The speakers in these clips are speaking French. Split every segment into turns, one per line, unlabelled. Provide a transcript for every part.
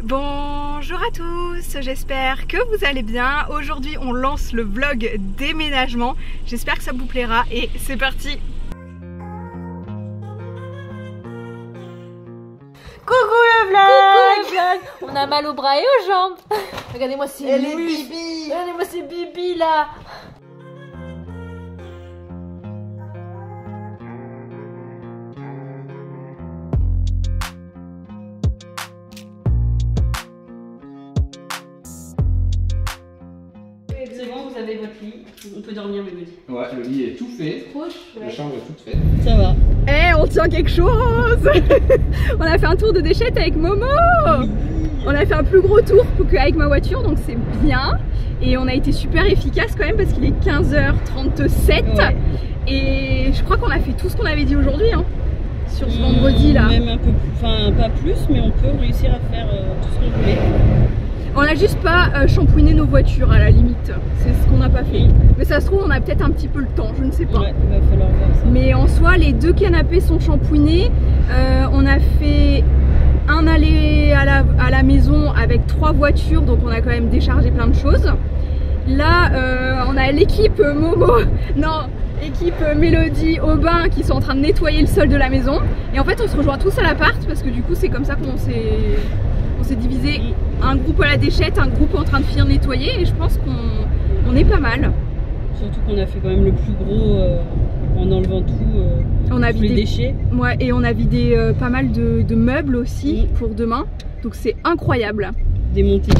Bonjour à tous, j'espère que vous allez bien. Aujourd'hui on lance le vlog déménagement. J'espère que ça vous plaira et c'est parti.
Coucou le vlog. On a mal aux bras et aux jambes. Regardez-moi ces
Bibi.
Regardez-moi ces bibis là.
C'est bon, vous avez votre lit, on peut dormir Mélodie.
Ouais, le lit est tout fait, la chambre est toute faite.
Ça va.
Eh, on tient quelque chose. On a fait un tour de déchets avec Momo. On a fait un plus gros tour qu'avec ma voiture, donc c'est bien. Et on a été super efficace quand même parce qu'il est 15h37. Ouais. Et je crois qu'on a fait tout ce qu'on avait dit aujourd'hui hein, sur ce vendredi là.
Même un peu plus, enfin pas plus, mais on peut réussir à faire tout ce qu'on voulait.
On n'a juste pas shampouiné nos voitures à la limite, c'est ce qu'on n'a pas fait. Mais ça se trouve on a peut-être un petit peu le temps, je ne sais pas.
Ouais, il va falloir voir ça.
Mais en soi les deux canapés sont shampouinés. On a fait un aller à la maison avec 3 voitures, donc on a quand même déchargé plein de choses. Là on a l'équipe Momo, non, équipe Mélodie, Aubin qui sont en train de nettoyer le sol de la maison. Et en fait on se rejoint tous à l'appart parce que du coup c'est comme ça qu'on s'est divisé. Un groupe à la déchette, un groupe en train de finir nettoyer et je pense qu'on est pas mal.
Surtout qu'on a fait quand même le plus gros en enlevant tout,
on a vidé,
les déchets.
Ouais, et on a vidé pas mal de meubles aussi pour demain. Donc c'est incroyable.
Démonter.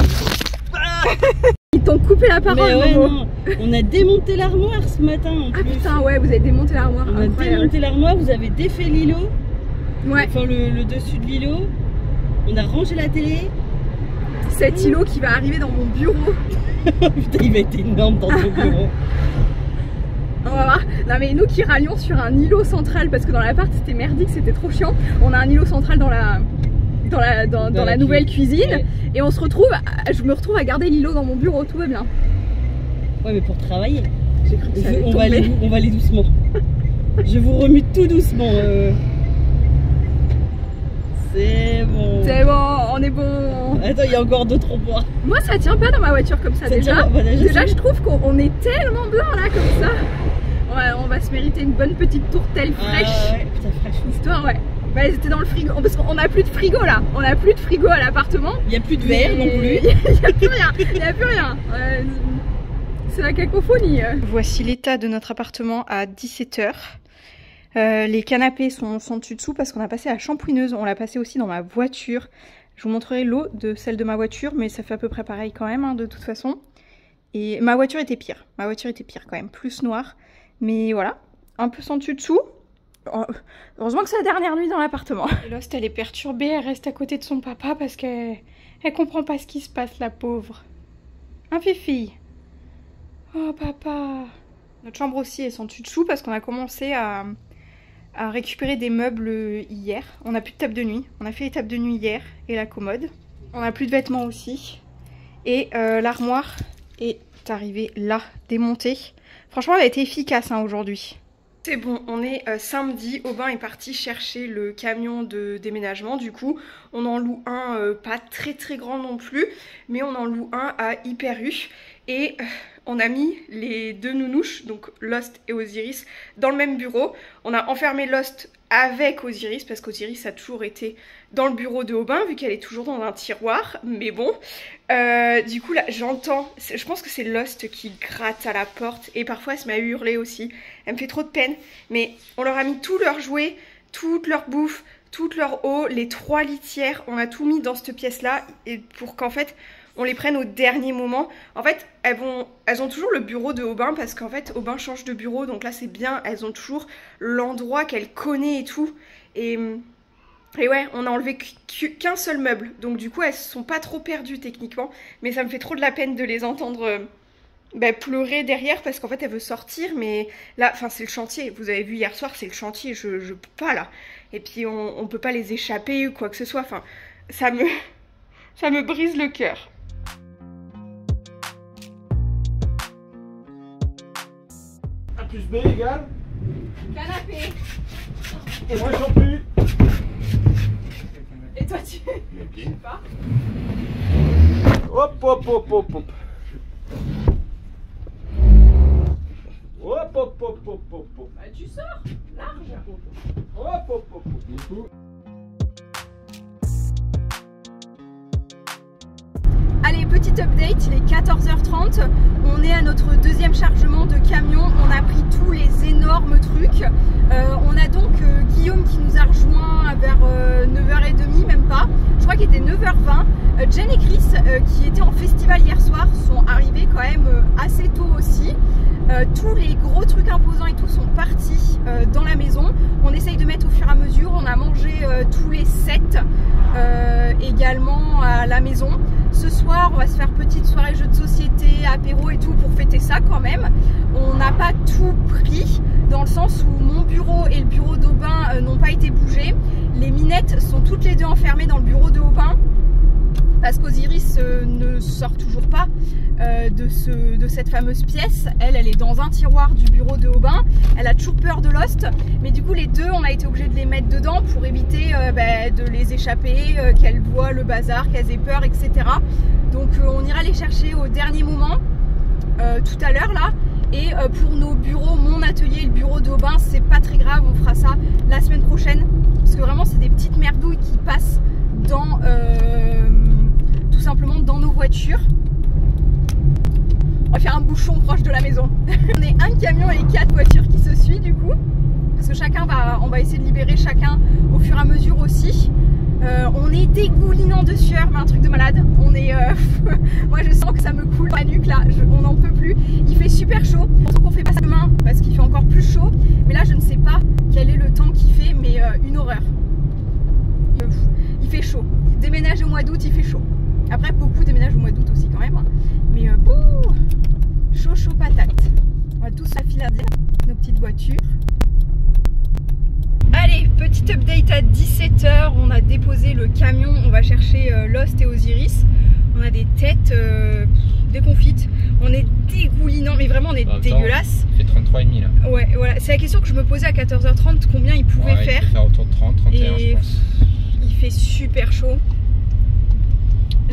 Ils t'ont coupé la parole.
Mais ouais, non. On a démonté l'armoire ce matin en plus.
Ah putain ouais, vous avez démonté l'armoire.
On a démonté l'armoire, vous avez défait l'îlot.
Ouais.
Enfin le dessus de l'îlot. On a rangé la télé.
Cet îlot qui va arriver dans mon bureau.
Putain, il va être énorme dans ton bureau.
On va voir. Non mais nous qui rallions sur un îlot central parce que dans l'appart c'était merdique, c'était trop chiant. On a un îlot central dans la nouvelle cuisine ouais. Et on se retrouve, je me retrouve à garder l'îlot dans mon bureau, tout va bien.
Ouais mais pour travailler.
J'ai cru que ça allait
on va aller doucement. Je vous remue tout doucement. C'est bon.
C'est bon, on est bon.
Attends, il y a encore d'autres bois.
Moi ça tient pas dans ma voiture comme ça déjà. Déjà je trouve qu'on est tellement blanc là comme ça. Ouais, on va se mériter une bonne petite tourtelle fraîche.
Ah ouais, putain fraîche.
Histoire ouais. Bah elles étaient dans le frigo, parce qu'on a plus de frigo là. On a plus de frigo à l'appartement.
Il n'y a plus de verre non plus.
Il n'y a plus rien, il n'y a plus rien. C'est la cacophonie. Voici l'état de notre appartement à 17 h. Les canapés sont dessus dessous parce qu'on a passé la shampouineuse. On l'a passé aussi dans ma voiture. Je vous montrerai l'eau de celle de ma voiture, mais ça fait à peu près pareil quand même, hein, de toute façon. Et ma voiture était pire. Ma voiture était pire quand même, plus noire. Mais voilà, un peu sans dessus dessous. Heureusement que c'est la dernière nuit dans l'appartement. Lost, elle est perturbée, elle reste à côté de son papa parce qu'elle comprend pas ce qui se passe, la pauvre. Hein, Fifi? Oh, papa. Notre chambre aussi est sans dessus dessous parce qu'on a commencé à récupérer des meubles hier. On n'a plus de table de nuit. On a fait les tables de nuit hier et la commode. On n'a plus de vêtements aussi. Et l'armoire est arrivée là, démontée. Franchement, elle a été efficace hein, aujourd'hui. C'est bon, on est samedi. Aubin est parti chercher le camion de déménagement. Du coup, on en loue un pas très grand non plus. Mais on en loue un à Hyper U. Et on a mis les deux nounouches, donc Lost et Osiris, dans le même bureau. On a enfermé Lost avec Osiris, parce qu'Osiris a toujours été dans le bureau de Aubin, vu qu'elle est toujours dans un tiroir. Mais bon, du coup là, j'entends, je pense que c'est Lost qui gratte à la porte. Et parfois, elle se met à hurler aussi. Elle me fait trop de peine. Mais on leur a mis tous leurs jouets, toute leur bouffe, toute leur eau, les 3 litières. On a tout mis dans cette pièce-là, pour qu'en fait... on les prenne au dernier moment. En fait, elles ont toujours le bureau de Aubin parce qu'en fait, Aubin change de bureau. Donc là, c'est bien. Elles ont toujours l'endroit qu'elle connaît et tout. Et ouais, on a enlevé qu'un seul meuble. Donc du coup, elles sont pas trop perdues techniquement. Mais ça me fait trop de la peine de les entendre pleurer derrière parce qu'en fait, elle veut sortir. Mais là, enfin, c'est le chantier. Vous avez vu hier soir, c'est le chantier. Je peux pas là. Et puis, on peut pas les échapper ou quoi que ce soit. Enfin, ça me brise le cœur.
A plus B égale
Canapé.
Et moi j'en plus.
Et toi tu... Je sais pas.
Hop, hop, hop, hop, hop. Hop, hop, hop, hop, hop, hop.
Bah, tu sors, large.
Hop, hop, hop, hop. Du coup.
Allez, petit update, il est 14h30. On est à notre deuxième chargement de camion. On a pris tous les énormes trucs. On a donc Guillaume qui nous a rejoint vers 9h30, même pas. Je crois qu'il était 9h20. Jen et Chris qui étaient en festival hier soir sont arrivés quand même assez tôt aussi. Tous les gros trucs imposants et tout sont partis dans la maison. On essaye de mettre au fur et à mesure. On a mangé tous les 7 également à la maison. Ce soir, on va se faire petite soirée jeux de société, apéro et tout pour fêter ça quand même. On n'a pas tout pris dans le sens où mon bureau et le bureau d'Aubin n'ont pas été bougés. Les minettes sont toutes les deux enfermées dans le bureau de Aubin parce qu'Osiris ne sort toujours pas de cette fameuse pièce. Elle est dans un tiroir du bureau de Aubin. Elle a toujours peur de Lost, mais du coup les deux on a été obligés de les mettre dedans pour éviter de les échapper, qu'elles voient le bazar, qu'elles aient peur, etc. Donc on ira les chercher au dernier moment tout à l'heure là. Et pour nos bureaux, mon atelier et le bureau d'Aubin, c'est pas très grave, on fera ça la semaine prochaine parce que vraiment c'est des petites merdouilles qui passent dans tout simplement dans nos voitures. On va faire un bouchon proche de la maison. On est un camion et 4 voitures qui se suivent du coup. Parce que on va essayer de libérer chacun au fur et à mesure aussi. On est dégoulinant de sueur, mais un truc de malade. On est, moi je sens que ça me coule la nuque là, on n'en peut plus. Il fait super chaud. Je pense qu'on fait pas ça demain parce qu'il fait encore plus chaud. Mais là je ne sais pas quel est le temps qu'il fait, mais une horreur. Il fait chaud. Déménager au mois d'août, il fait chaud. Après beaucoup déménagent au mois d'août aussi quand même. Mais chaud chaud patate. On va tous s'affiler nos petites voitures. Allez, petit update à 17h. On a déposé le camion. On va chercher Lost et Osiris. On a des têtes déconfites. On est dégoulinant, mais vraiment on est dégueulasse.
Il fait 33,5 là.
Ouais, voilà. C'est la question que je me posais à 14h30. Combien il pouvait faire.
Il peut faire autour de 30, 31 je pense.
Il fait super chaud.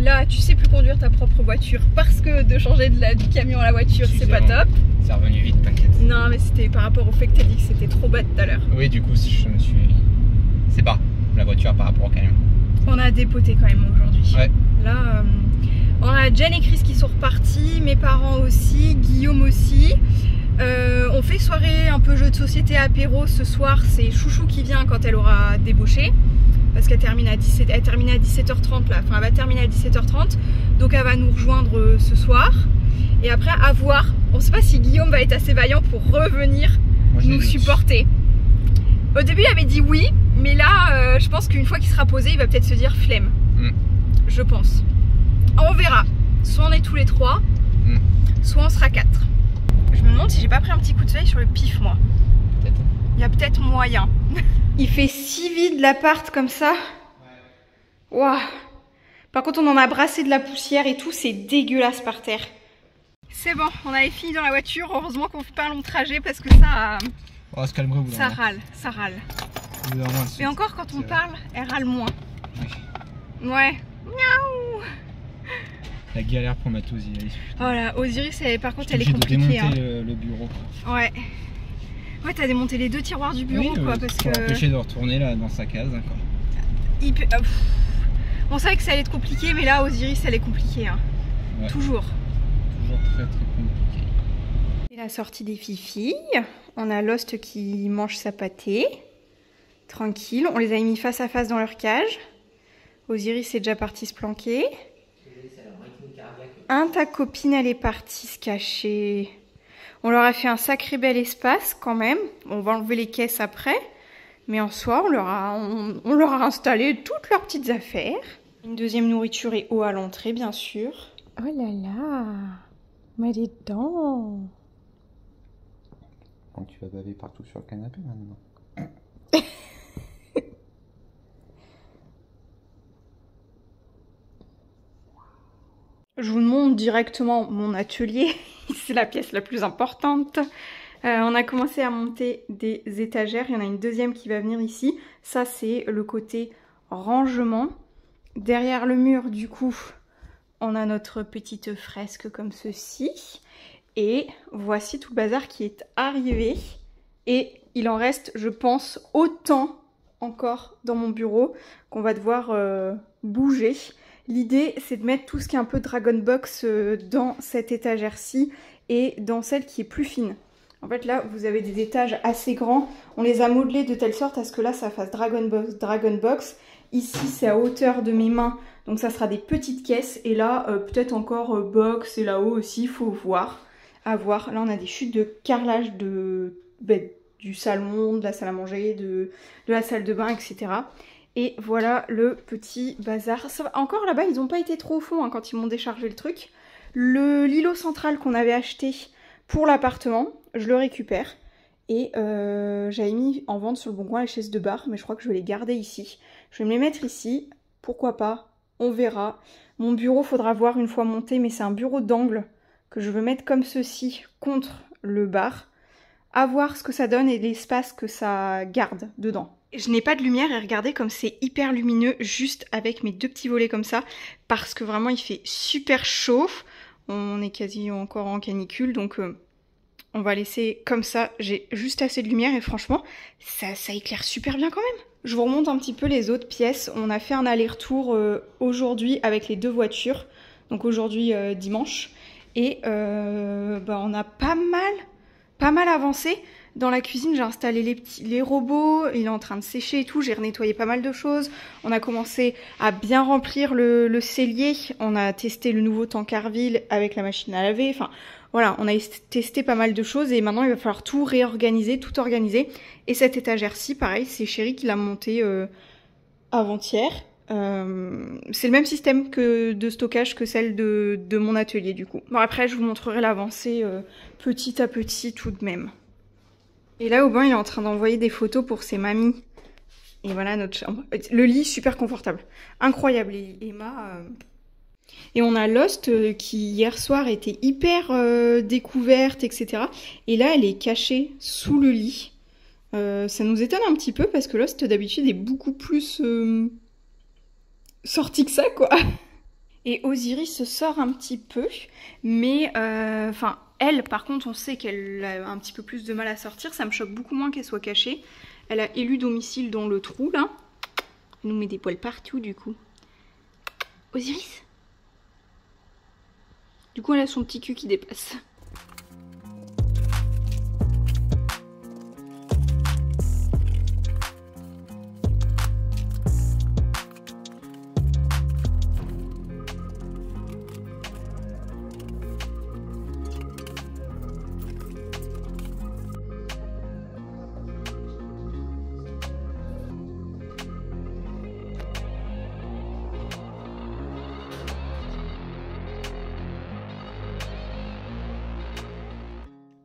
Là, tu sais plus conduire ta propre voiture parce que de changer du camion à la voiture, c'est pas top.
C'est revenu vite, t'inquiète.
Non, mais c'était par rapport au fait que t'as dit que c'était trop bas tout à l'heure.
Oui, du coup, je me suis. C'est pas la voiture par rapport au camion.
On a dépoté quand même aujourd'hui.
Ouais.
Là, on a Jen et Chris qui sont repartis, mes parents aussi, Guillaume aussi. On fait soirée un peu jeu de société apéro ce soir. C'est Chouchou qui vient quand elle aura débauché. Parce qu'elle termine à 17h30 là, enfin elle va terminer à 17h30, donc elle va nous rejoindre ce soir. Et après à voir, on sait pas si Guillaume va être assez vaillant pour revenir nous supporter. Au début il avait dit oui, mais là je pense qu'une fois qu'il sera posé, il va peut-être se dire flemme. Je pense. On verra, soit on est tous les 3, soit on sera 4. Je me demande si j'ai pas pris un petit coup de soleil sur le pif moi.
Peut-être.
Il y a peut-être moyen. Il fait si vide l'appart comme ça. Ouais. Waouh. Par contre, on en a brassé de la poussière et tout, c'est dégueulasse par terre. C'est bon, on avait fini dans la voiture. Heureusement qu'on fait pas un long trajet parce que ça.
On va se calmer au bout d'un moment.
Râle, ça râle.
Mais
encore, quand on parle, elle râle moins. Oui. Ouais. Miaou.
La galère pour mettre Osiris.
Voilà, Osiris, par contre, elle est compliquée.
J'ai démonté le bureau.
Ouais. Ouais, t'as démonté les 2 tiroirs du bureau, quoi, parce que...
Pour empêcher de retourner là dans sa case, quoi.
On savait que ça allait être compliqué, mais là, Osiris, elle est compliquée, hein. Ouais. Toujours.
Toujours très très compliqué.
C'est la sortie des fifilles. On a Lost qui mange sa pâtée. Tranquille. On les a mis face à face dans leur cage. Osiris est déjà parti se planquer. Ta copine, elle est partie se cacher. On leur a fait un sacré bel espace quand même. On va enlever les caisses après. Mais en soi, on leur a installé toutes leurs petites affaires. Une deuxième nourriture et eau à l'entrée, bien sûr. Oh là là, mais les dents.
Donc tu vas baver partout sur le canapé maintenant.
Je vous montre directement mon atelier. C'est la pièce la plus importante. On a commencé à monter des étagères. Il y en a une deuxième qui va venir ici. Ça, c'est le côté rangement. Derrière le mur, du coup, on a notre petite fresque comme ceci. Et voici tout le bazar qui est arrivé. Et il en reste, je pense, autant encore dans mon bureau qu'on va devoir bouger. L'idée, c'est de mettre tout ce qui est un peu Dragon Box dans cette étagère-ci et dans celle qui est plus fine. En fait, là, vous avez des étages assez grands. On les a modelés de telle sorte à ce que là, ça fasse Dragon Box. Ici, c'est à hauteur de mes mains, donc ça sera des petites caisses. Et là, peut-être encore box et là-haut aussi, il faut voir. À voir. Là, on a des chutes de carrelage du salon, de la salle à manger, de la salle de bain, etc. Et voilà le petit bazar. Ça va. Encore là-bas, ils n'ont pas été trop au fond hein, quand ils m'ont déchargé le truc. L'îlot central qu'on avait acheté pour l'appartement, je le récupère. Et j'avais mis en vente sur le Bon Coin les chaises de bar, mais je crois que je vais les garder ici. Je vais me les mettre ici, pourquoi pas, on verra. Mon bureau, faudra voir une fois monté, mais c'est un bureau d'angle que je veux mettre comme ceci contre le bar. À voir ce que ça donne et l'espace que ça garde dedans. Je n'ai pas de lumière et regardez comme c'est hyper lumineux juste avec mes deux petits volets comme ça, parce que vraiment il fait super chaud. On est quasi encore en canicule, donc on va laisser comme ça. J'ai juste assez de lumière et franchement, ça éclaire super bien quand même. Je vous remonte un petit peu les autres pièces. On a fait un aller-retour aujourd'hui avec les deux voitures, donc aujourd'hui dimanche. Et on a pas mal avancé. Dans la cuisine, j'ai installé les robots, il est en train de sécher et tout, j'ai renettoyé pas mal de choses. On a commencé à bien remplir le cellier, on a testé le nouveau Tancarville avec la machine à laver, enfin voilà, on a testé pas mal de choses et maintenant il va falloir tout réorganiser, tout organiser. Et cette étagère-ci, pareil, c'est Chérie qui l'a montée avant-hier. C'est le même système de stockage que celle de mon atelier du coup. Bon après je vous montrerai l'avancée petit à petit tout de même. Et là Aubin il est en train d'envoyer des photos pour ses mamies. Et voilà notre chambre. Le lit super confortable. Incroyable. Et Emma... Et on a Lost qui hier soir était hyper découverte etc. Et là elle est cachée sous le lit. Ça nous étonne un petit peu parce que Lost d'habitude est beaucoup plus... sorti que ça quoi. Et Osiris sort un petit peu, mais enfin elle par contre on sait qu'elle a un petit peu plus de mal à sortir, ça me choque beaucoup moins qu'elle soit cachée. Elle a élu domicile dans le trou là, elle nous met des poils partout du coup. Osiris. Du coup elle a son petit cul qui dépasse.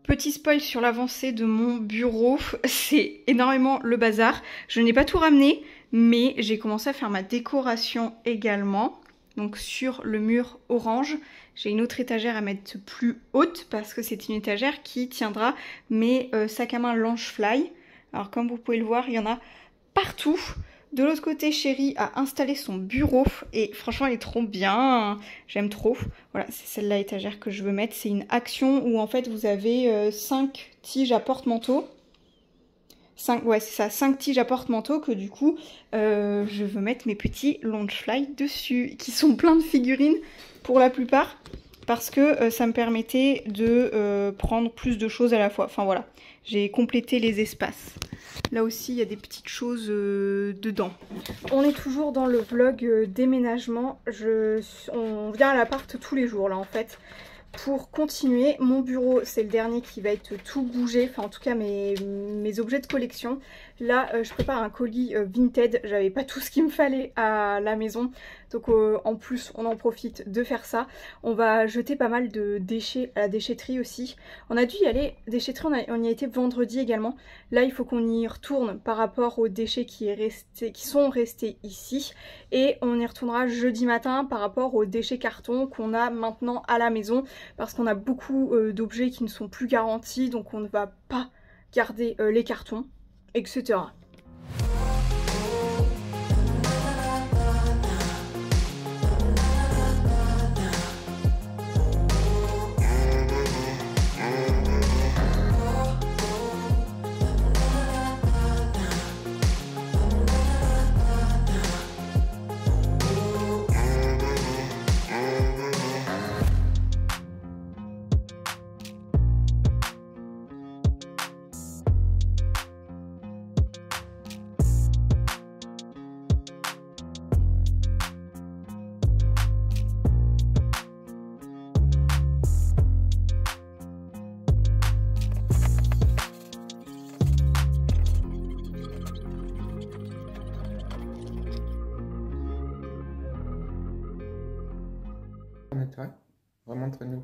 Petit spoil sur l'avancée de mon bureau, c'est énormément le bazar. Je n'ai pas tout ramené, mais j'ai commencé à faire ma décoration également. Donc sur le mur orange, j'ai une autre étagère à mettre plus haute parce que c'est une étagère qui tiendra mes sacs à main Loungefly. Alors comme vous pouvez le voir, il y en a partout. De l'autre côté, Chérie a installé son bureau et franchement, elle est trop bien. J'aime trop. Voilà, c'est celle-là, étagère que je veux mettre. C'est une action où en fait, vous avez 5 tiges à porte-manteau. 5 tiges à porte-manteau que du coup, je veux mettre mes petits Loungefly dessus, qui sont plein de figurines pour la plupart, parce que ça me permettait de prendre plus de choses à la fois. Enfin voilà, j'ai complété les espaces. Là aussi, il y a des petites choses dedans. On est toujours dans le vlog déménagement. On vient à l'appart tous les jours là en fait. Pour continuer, mon bureau, c'est le dernier qui va être tout bougé. Enfin, en tout cas, mes objets de collection. Là, je prépare un colis Vinted. J'avais pas tout ce qu'il me fallait à la maison. Donc, en plus, on en profite de faire ça. On va jeter pas mal de déchets à la déchetterie aussi. On a dû y aller. Déchetterie, on y a été vendredi également. Là, il faut qu'on y retourne par rapport aux déchets qui sont restés ici. Et on y retournera jeudi matin par rapport aux déchets carton qu'on a maintenant à la maison. Parce qu'on a beaucoup d'objets qui ne sont plus garantis, donc on ne va pas garder les cartons, etc.
naturel. Vraiment entre nous.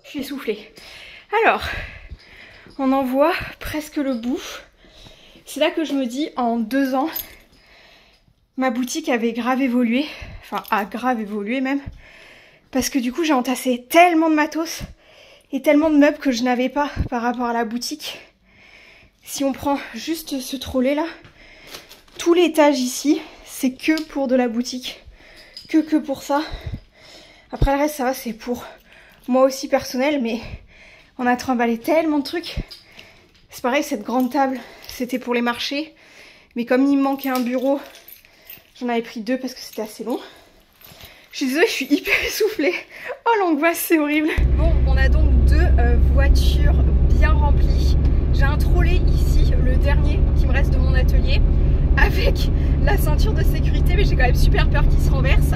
Je suis essoufflée. Alors, on en voit presque le bout. C'est là que je me dis, en 2 ans, ma boutique avait grave évolué. Enfin, a grave évolué même. Parce que du coup, j'ai entassé tellement de matos et tellement de meubles que je n'avais pas par rapport à la boutique. Si on prend juste ce trolley là, tout l'étage ici, c'est que pour de la boutique. Que pour ça. Après le reste, ça va, c'est pour moi aussi personnel, mais on a trimballé tellement de trucs. C'est pareil, cette grande table, c'était pour les marchés. Mais comme il me manquait un bureau, j'en avais pris 2 parce que c'était assez long. Je suis désolée, je suis hyper essoufflée. Oh l'angoisse, c'est horrible. Bon, on a donc 2 voitures bien remplies. J'ai un trolley ici, le dernier qui me reste de mon atelier, avec la ceinture de sécurité, mais j'ai quand même super peur qu'il se renverse.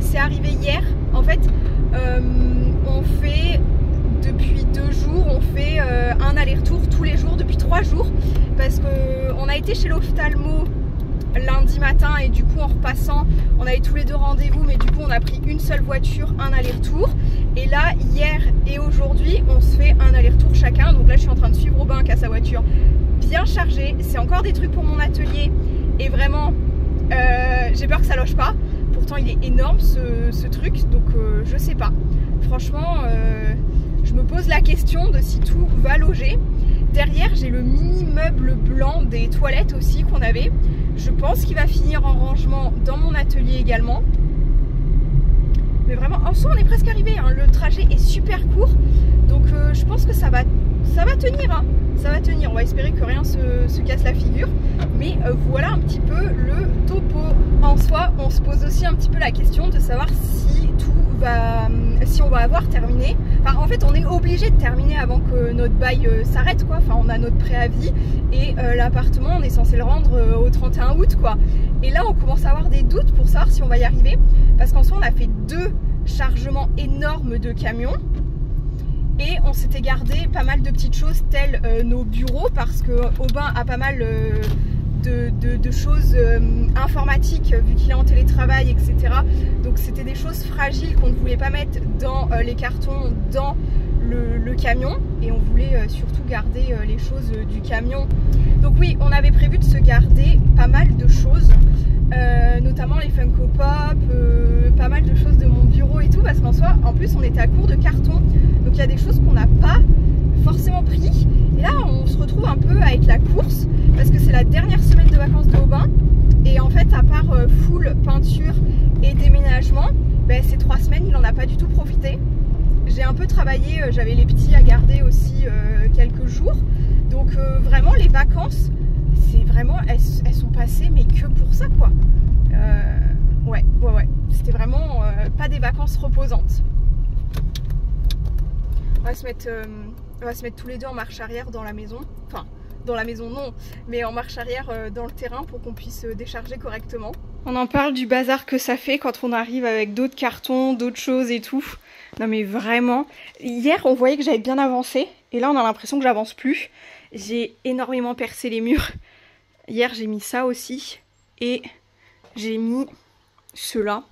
C'est arrivé hier. En fait, on fait depuis 2 jours, on fait un aller-retour tous les jours depuis 3 jours parce qu'on a été chez l'ophtalmo lundi matin et du coup en repassant on avait tous les 2 rendez-vous, mais du coup on a pris une seule voiture, un aller-retour, et là hier et aujourd'hui on se fait un aller-retour chacun. Donc là je suis en train de suivre Aubin qui a sa voiture bien chargée, c'est encore des trucs pour mon atelier et vraiment j'ai peur que ça loge pas. Pourtant il est énorme ce truc, donc je sais pas. Franchement, je me pose la question de si tout va loger. Derrière, j'ai le mini meuble blanc des toilettes aussi qu'on avait. Je pense qu'il va finir en rangement dans mon atelier également. Mais vraiment, en soi, on est presque arrivé. Hein. Le trajet est super court, donc je pense que ça va tenir. Hein. Ça va tenir. On va espérer que rien se casse la figure. Mais voilà un petit peu le topo. En soi, on se pose aussi un petit peu la question de savoir si on va avoir terminé. Enfin, en fait, on est obligé de terminer avant que notre bail s'arrête, quoi. Enfin, on a notre préavis et l'appartement, on est censé le rendre au 31 août, quoi. Et là, on commence à avoir des doutes pour savoir si on va y arriver, parce qu'en soi, on a fait 2 chargements énormes de camions. Et on s'était gardé pas mal de petites choses telles nos bureaux, parce que Aubin a pas mal de choses informatiques vu qu'il est en télétravail, etc. Donc c'était des choses fragiles qu'on ne voulait pas mettre dans les cartons dans le camion, et on voulait surtout garder les choses du camion. Donc oui, on avait prévu de se garder pas mal de choses, notamment les Funko Pop, pas mal de choses de mon bureau et tout, parce qu'en soi, en plus on était à court de cartons, donc il y a des choses qu'on n'a pas forcément pris. Et là on se retrouve un peu à être la course, parce que c'est la dernière semaine de vacances de Aubin, et en fait à part full peinture et déménagement, ben, ces 3 semaines il en a pas du tout profité. J'ai un peu travaillé, j'avais les petits à garder aussi quelques jours, donc vraiment les vacances, c'est vraiment, elles sont passées mais que pour ça, quoi. Ouais, c'était vraiment pas des vacances reposantes. On va se mettre tous les 2 en marche arrière dans la maison, enfin dans la maison non, mais en marche arrière dans le terrain pour qu'on puisse décharger correctement. On en parle du bazar que ça fait quand on arrive avec d'autres cartons, d'autres choses et tout. Non mais vraiment, hier on voyait que j'avais bien avancé et là on a l'impression que j'avance plus. J'ai énormément percé les murs. Hier j'ai mis ça aussi et j'ai mis ceux-là.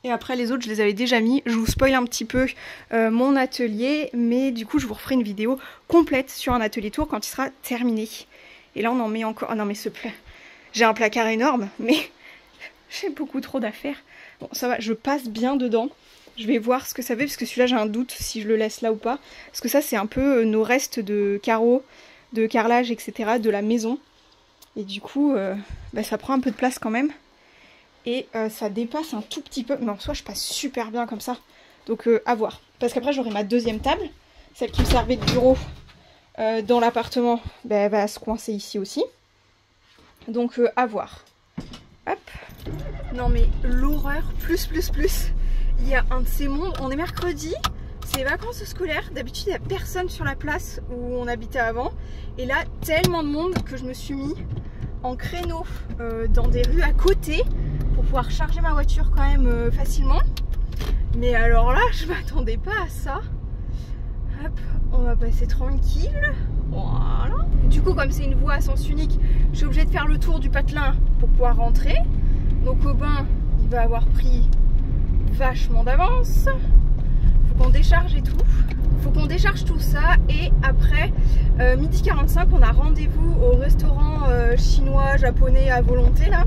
Et après les autres je les avais déjà mis. Je vous spoil un petit peu mon atelier, mais du coup je vous referai une vidéo complète sur un atelier tour quand il sera terminé. Et là on en met encore... Ah non mais ce plat... J'ai un placard énorme, mais j'ai beaucoup trop d'affaires. Bon ça va, je passe bien dedans. Je vais voir ce que ça fait, parce que celui-là j'ai un doute si je le laisse là ou pas. Parce que ça c'est un peu nos restes de carreaux, de carrelage, etc. de la maison. Et du coup bah, ça prend un peu de place quand même. Et ça dépasse un tout petit peu. Mais en soi je passe super bien comme ça. Donc à voir. Parce qu'après j'aurai ma deuxième table. Celle qui me servait de bureau dans l'appartement. Bah, elle va se coincer ici aussi. Donc à voir. Hop. Non mais l'horreur plus. Il y a un de ces mondes, on est mercredi, c'est les vacances scolaires. D'habitude il n'y a personne sur la place où on habitait avant. Et là tellement de monde que je me suis mis en créneau dans des rues à côté pour pouvoir charger ma voiture quand même facilement. Mais alors là, je m'attendais pas à ça. Hop, on va passer tranquille. Voilà. Du coup, comme c'est une voie à sens unique, je suis obligée de faire le tour du patelin pour pouvoir rentrer. Donc Aubin, il va avoir pris vachement d'avance. Faut qu'on décharge et tout. Faut qu'on décharge tout ça et après, midi 45, on a rendez-vous au restaurant chinois, japonais à volonté là.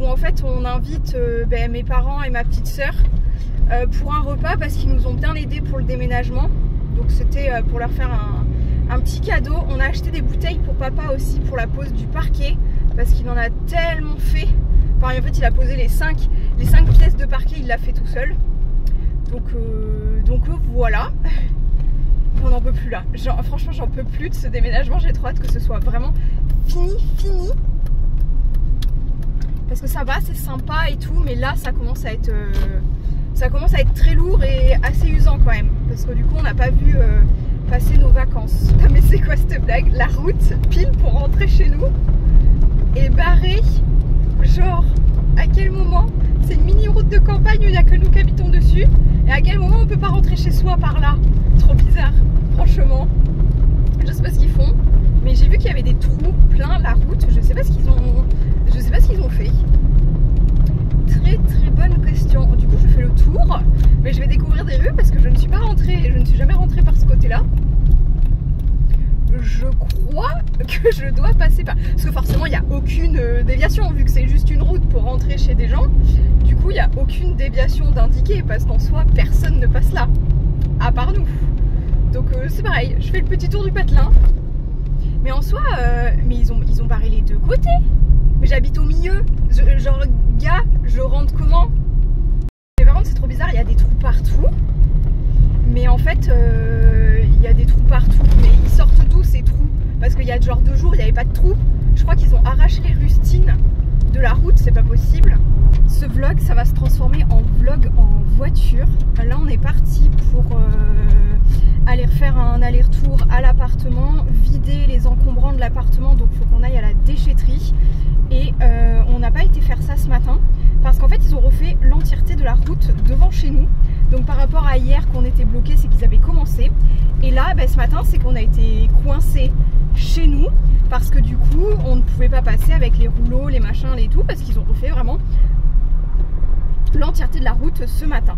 Où en fait, on invite mes parents et ma petite soeur pour un repas parce qu'ils nous ont bien aidés pour le déménagement. Donc c'était pour leur faire un petit cadeau. On a acheté des bouteilles pour papa aussi pour la pose du parquet parce qu'il en a tellement fait. Enfin en fait il a posé les 5 pièces de parquet, il l'a fait tout seul. Donc voilà. On n'en peut plus là. Franchement j'en peux plus de ce déménagement. J'ai trop hâte que ce soit vraiment fini. Parce que ça va, c'est sympa et tout, mais là ça commence à être très lourd et assez usant quand même. Parce que du coup on n'a pas vu passer nos vacances. Ah mais c'est quoi cette blague? La route pile pour rentrer chez nous est barrée. Genre à quel moment? C'est une mini route de campagne où il n'y a que nous qui habitons dessus. Et à quel moment on peut pas rentrer chez soi par là? Trop bizarre, franchement. Je sais pas ce qu'ils font. Mais j'ai vu qu'il y avait des trous plein la route. Je sais pas ce qu'ils ont fait. Très bonne question. Du coup je fais le tour. Mais je vais découvrir des rues parce que je ne suis pas rentrée. Je ne suis jamais rentrée par ce côté là. Je crois que je dois passer par... Parce que forcément il n'y a aucune déviation vu que c'est juste une route pour rentrer chez des gens. Du coup il n'y a aucune déviation d'indiquer parce qu'en soi personne ne passe là. À part nous. Donc c'est pareil, je fais le petit tour du patelin. Mais en soi, mais ils ont barré les deux côtés. Mais j'habite au milieu. Genre gars, je rentre comment? Mais par contre c'est trop bizarre, il y a des trous partout. Mais en fait, il y a des trous partout. Mais ils sortent d'où ces trous? Parce qu'il y a genre 2 jours, il n'y avait pas de trous. Je crois qu'ils ont arraché les rustines de la route, c'est pas possible. Ce vlog, ça va se transformer en vlog en voiture. Là, on est parti pour aller refaire un aller-retour à l'appartement, vider les encombrants de l'appartement. Donc, il faut qu'on aille à la déchetterie. Et on n'a pas été faire ça ce matin parce qu'en fait, ils ont refait l'entièreté de la route devant chez nous. Donc par rapport à hier qu'on était bloqué, c'est qu'ils avaient commencé. Et là, ce matin, c'est qu'on a été coincé chez nous parce que du coup, on ne pouvait pas passer avec les rouleaux, les machins, les tout, parce qu'ils ont refait vraiment l'entièreté de la route ce matin.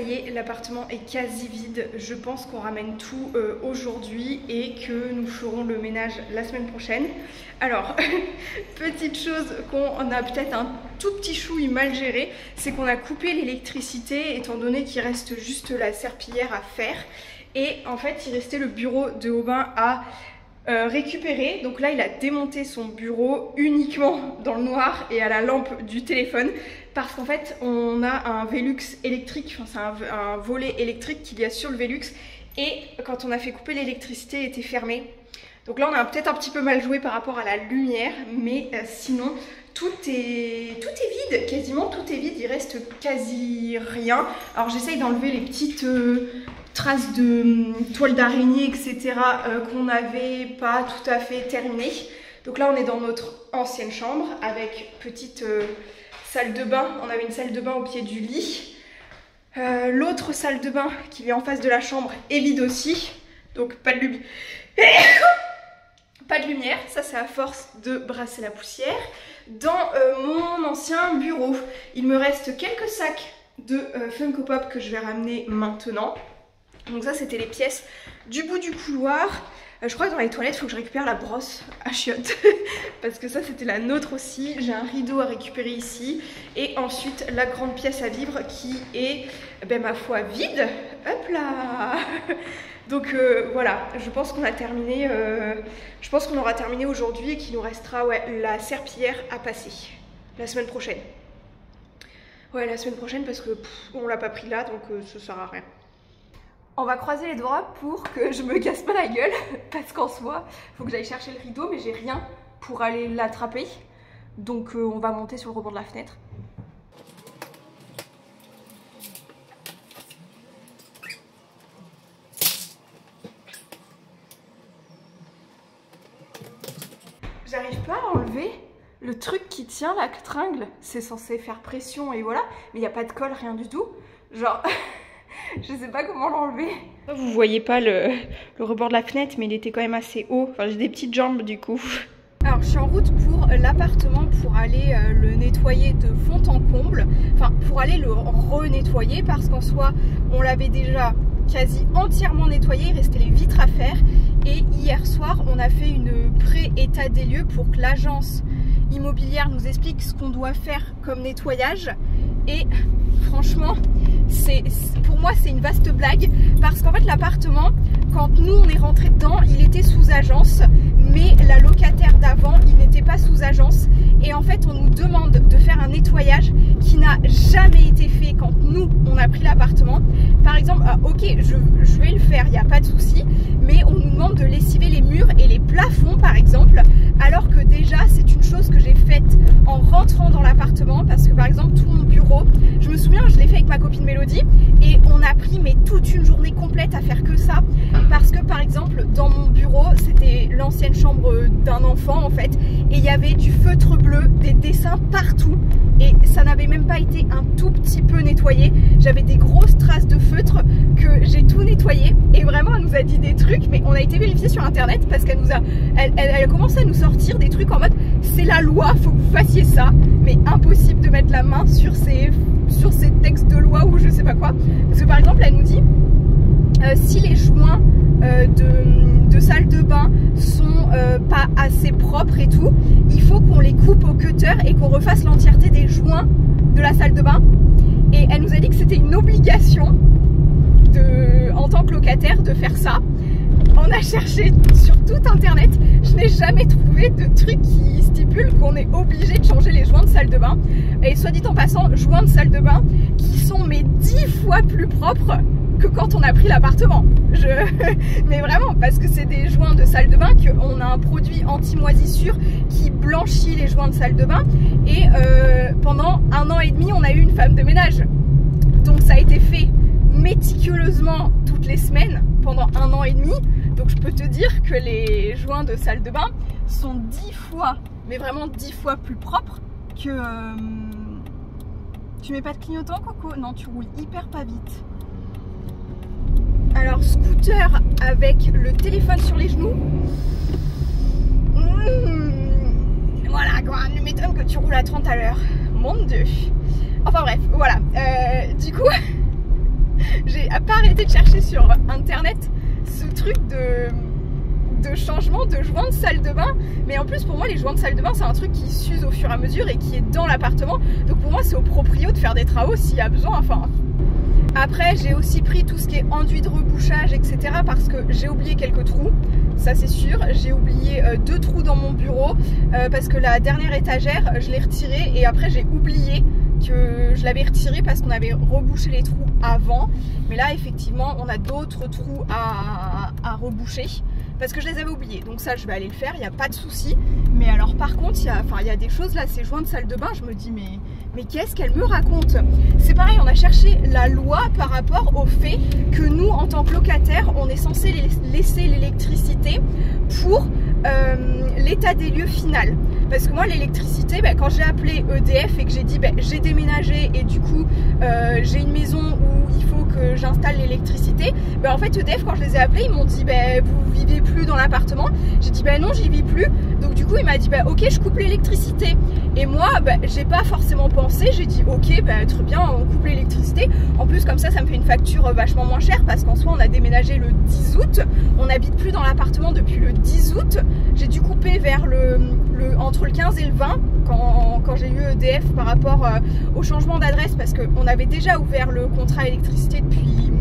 Ça y est, l'appartement est quasi vide. Je pense qu'on ramène tout aujourd'hui et que nous ferons le ménage la semaine prochaine. Alors, petite chose qu'on a peut-être un tout petit chouille mal géré, c'est qu'on a coupé l'électricité étant donné qu'il reste juste la serpillière à faire. Et en fait, il restait le bureau de Aubin à récupérer. Donc là, il a démonté son bureau uniquement dans le noir et à la lampe du téléphone. Parce qu'en fait, on a un Velux électrique, enfin c'est un volet électrique qu'il y a sur le Velux. Et quand on a fait couper l'électricité, il était fermé. Donc là, on a peut-être un petit peu mal joué par rapport à la lumière. Mais sinon, tout est vide, quasiment tout est vide. Il reste quasi rien. Alors j'essaye d'enlever les petites traces de toile d'araignée, etc. Qu'on n'avait pas tout à fait terminé. Donc là, on est dans notre ancienne chambre avec petite... salle de bain, on avait une salle de bain au pied du lit. L'autre salle de bain qui est en face de la chambre est vide aussi. Donc pas de lumière. Pas de lumière, ça c'est à force de brasser la poussière. Dans mon ancien bureau, il me reste quelques sacs de Funko Pop que je vais ramener maintenant. Donc ça c'était les pièces du bout du couloir. Je crois que dans les toilettes, il faut que je récupère la brosse à chiottes. Parce que ça, c'était la nôtre aussi. J'ai un rideau à récupérer ici. Et ensuite, la grande pièce à vivre qui est, ma foi, vide. Hop là. Donc voilà, je pense qu'on a terminé. Je pense qu'on aura terminé aujourd'hui et qu'il nous restera la serpillière à passer. La semaine prochaine. Ouais, la semaine prochaine parce que on l'a pas pris là, donc ça sert à rien. On va croiser les doigts pour que je me casse pas la gueule parce qu'en soi, il faut que j'aille chercher le rideau mais j'ai rien pour aller l'attraper. Donc on va monter sur le rebord de la fenêtre. J'arrive pas à enlever Le truc qui tient la tringle, c'est censé faire pression et voilà, mais il n'y a pas de colle, rien du tout. Genre, je sais pas comment l'enlever. Vous voyez pas le rebord de la fenêtre, mais il était quand même assez haut. Enfin, j'ai des petites jambes du coup. Alors, je suis en route pour l'appartement pour aller le nettoyer de fond en comble. Enfin, pour aller le renettoyer parce qu'en soi, on l'avait déjà quasi entièrement nettoyé, il restait les vitres à faire. Et hier soir, on a fait une pré-état des lieux pour que l'agence immobilière nous explique ce qu'on doit faire comme nettoyage. Et franchement, pour moi c'est une vaste blague parce qu'en fait l'appartement, quand nous on est rentré dedans, il était sous agence, mais la locataire d'avant, il n'était pas sous agence. Et en fait on nous demande de faire un nettoyage qui n'a jamais été fait quand nous on a pris l'appartement. Par exemple, ok, je vais le faire, il n'y a pas de souci, mais on nous demande de lessiver les murs et les plafonds par exemple, alors que déjà c'est une chose que j'ai faite en rentrant dans l'appartement. Parce que par exemple tout mon bureau, je me souviens, je l'ai fait avec ma copine Mélodie et on a pris mais toute une journée complète à faire que ça. Parce que par exemple dans mon bureau, c'était l'ancienne chambre d'un enfant en fait, et il y avait du feutre bleu, des dessins partout et ça n'avait même pas été un tout petit peu nettoyé. J'avais des grosses traces de feutre que j'ai tout nettoyé et vraiment elle nous a dit des trucs, mais on a été vérifié sur internet parce qu'elle nous a elle a commencé à nous sortir des trucs en mode c'est la loi, faut que vous fassiez ça, mais impossible de mettre la main sur ces textes de loi ou je sais pas quoi. Parce que par exemple elle nous dit si les joints de salle de bain sont pas assez propres et tout, il faut qu'on les coupe au cutter et qu'on refasse l'entièreté des joints de la salle de bain. Et elle nous a dit que c'était une obligation en tant que locataire de faire ça. On a cherché sur tout internet, je n'ai jamais trouvé de truc qui stipule qu'on est obligé de changer les joints de salle de bain. Et soit dit en passant, joints de salle de bain qui sont mais 10 fois plus propres que quand on a pris l'appartement. Mais vraiment, parce que c'est des joints de salle de bain, qu'on a un produit anti-moisissure qui blanchit les joints de salle de bain. Et pendant 1 an et demi, on a eu une femme de ménage. Donc ça a été fait méticuleusement toutes les semaines pendant 1 an et demi. Donc je peux te dire que les joints de salle de bain sont 10 fois, mais vraiment 10 fois plus propres que... Tu mets pas de clignotant, Coco? Non, tu roules hyper pas vite. Alors, scooter avec le téléphone sur les genoux. Voilà quoi, ne m'étonne que tu roules à 30 à l'heure. Mon Dieu. Enfin bref, voilà. Du coup, j'ai pas arrêté de chercher sur internet ce truc de changement de joints de salle de bain. Mais en plus pour moi les joints de salle de bain c'est un truc qui s'use au fur et à mesure et qui est dans l'appartement. Donc pour moi c'est au proprio de faire des travaux s'il y a besoin. Enfin, après j'ai aussi pris tout ce qui est enduit de rebouchage etc. parce que j'ai oublié quelques trous, ça c'est sûr. J'ai oublié 2 trous dans mon bureau parce que la dernière étagère je l'ai retirée et après j'ai oublié que je l'avais retiré parce qu'on avait rebouché les trous avant. Mais là effectivement on a d'autres trous à reboucher parce que je les avais oubliés. Donc ça je vais aller le faire, il n'y a pas de souci. Mais alors par contre il y a des choses là, ces joints de salle de bain, je me dis mais qu'est-ce qu'elle me raconte? C'est pareil, on a cherché la loi par rapport au fait que nous en tant que locataires on est censé laisser l'électricité pour l'état des lieux final. Parce que moi l'électricité, quand j'ai appelé EDF et que j'ai dit j'ai déménagé et du coup j'ai une maison où il faut que j'installe l'électricité, en fait EDF quand je les ai appelés ils m'ont dit vous vivez plus dans l'appartement. J'ai dit non j'y vis plus. Donc du coup il m'a dit ok je coupe l'électricité. Et moi j'ai pas forcément pensé, j'ai dit ok très bien on coupe l'électricité. En plus comme ça me fait une facture vachement moins chère parce qu'en soi on a déménagé le 10 août, on n'habite plus dans l'appartement depuis le 10 août. J'ai dû couper vers entre le 15 et le 20 quand j'ai eu EDF par rapport au changement d'adresse parce qu'on avait déjà ouvert le contrat électricité depuis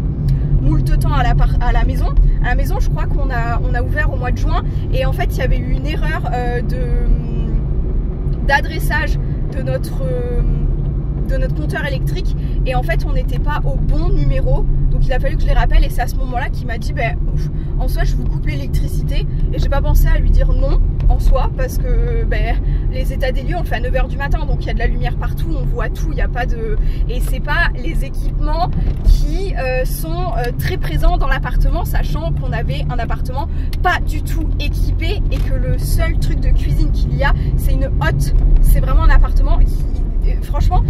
moult temps à la maison. À la maison je crois qu'on a ouvert au mois de juin et en fait il y avait eu une erreur d'adressage de notre compteur électrique et en fait on n'était pas au bon numéro. Donc il a fallu que je les rappelle et c'est à ce moment là qu'il m'a dit en soi je vous coupe l'électricité et j'ai pas pensé à lui dire non en soi parce que les états des lieux, on le fait à 9 h du matin, donc il y a de la lumière partout, on voit tout, il n'y a pas de... Et c'est pas les équipements qui sont très présents dans l'appartement, sachant qu'on avait un appartement pas du tout équipé et que le seul truc de cuisine qu'il y a, c'est une hotte. C'est vraiment un appartement qui, franchement,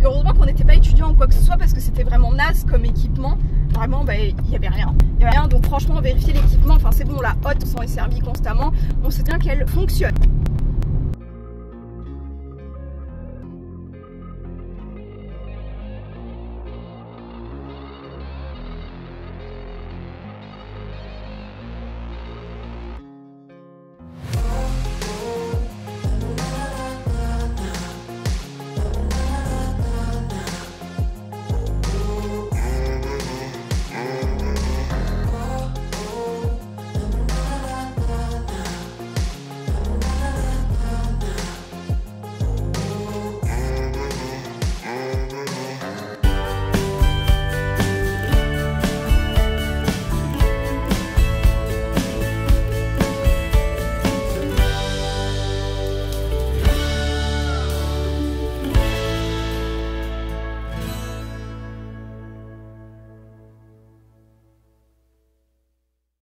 heureusement qu'on n'était pas étudiant ou quoi que ce soit, parce que c'était vraiment naze comme équipement. Vraiment, bah, il n'y avait rien. Il y avait rien, donc franchement, vérifier l'équipement, enfin c'est bon, la hotte, on s'en est servi constamment, on sait bien qu'elle fonctionne.